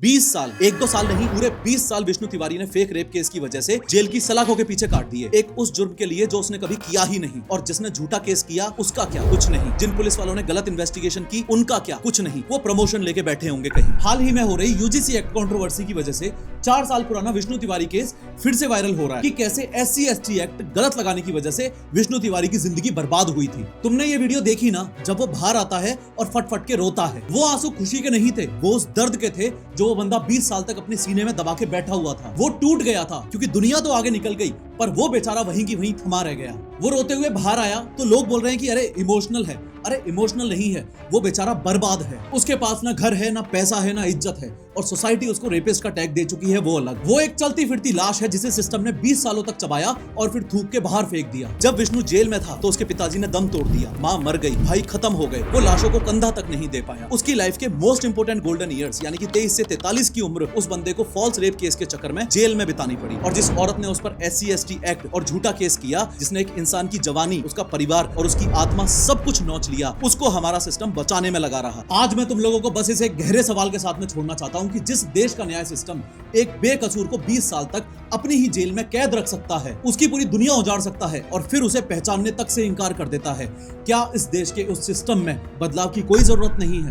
20 साल, एक दो साल नहीं, पूरे 20 साल विष्णु तिवारी ने फेक रेप केस की वजह से जेल की सलाखों के पीछे काट दिए। एक उस जुर्म के लिए जो उसने कभी किया ही नहीं, और जिसने झूठा केस किया उसका क्या, कुछ नहीं। जिन पुलिस वालों ने गलत इन्वेस्टिगेशन की उनका क्या, कुछ नहीं। वो प्रमोशन लेके बैठे होंगे कहीं। हाल ही में हो रही यूजीसी एक्ट कंट्रोवर्सी की वजह से 4 साल पुराना विष्णु तिवारी केस फिर से वायरल हो रहा है कि कैसे SC/ST एक्ट गलत लगाने की वजह से विष्णु तिवारी की जिंदगी बर्बाद हुई थी। तुमने ये वीडियो देखी ना, जब वो बाहर आता है और फट फट के रोता है। वो आंसू खुशी के नहीं थे, वो उस दर्द के थे जो वो बंदा 20 साल तक अपने सीने में दबा के बैठा हुआ था। वो टूट गया था क्योंकि दुनिया तो आगे निकल गई, पर वो बेचारा वहीं की वहीं थमा रह गया। वो रोते हुए बाहर आया तो लोग बोल रहे हैं कि अरे इमोशनल है। अरे इमोशनल नहीं है, वो बेचारा बर्बाद है। उसके पास ना घर है, ना पैसा है, ना इज्जत है, और सोसाइटी उसको रेपिस्ट का टैग दे चुकी है, वो अलग। वो एक चलती फिरती लाश है जिसे सिस्टम ने 20 सालों तक चबाया और फिर थूक के बाहर फेंक दिया। जब विष्णु जेल में था तो उसके पिताजी ने दम तोड़ दिया, माँ मर गई, भाई खत्म हो गए। वो लाशों को कंधा तक नहीं दे पाया। उसकी लाइफ के मोस्ट इंपोर्टेंट गोल्डन ईयर्स यानी कि 23 से 43 की उम्र उस बंदे को फॉल्स रेप केस के चक्कर में जेल में बितानी पड़ी। और जिस औरत ने उस पर SC/ST एक्ट और झूठा केस किया, जिसने एक इंसान की जवानी, उसका परिवार और उसकी आत्मा सब कुछ नोच लिया, उसको हमारा सिस्टम बचाने में लगा रहा। आज मैं तुम लोगों को बस इसे गहरे सवाल के साथ में छोड़ना चाहता हूं कि जिस देश का न्याय सिस्टम एक बेकसूर को 20 साल तक अपनी ही जेल में कैद रख सकता है, उसकी पूरी दुनिया उजाड़ सकता है और फिर उसे पहचानने तक से इनकार कर देता है, क्या इस देश के उस सिस्टम में बदलाव की कोई जरूरत नहीं है?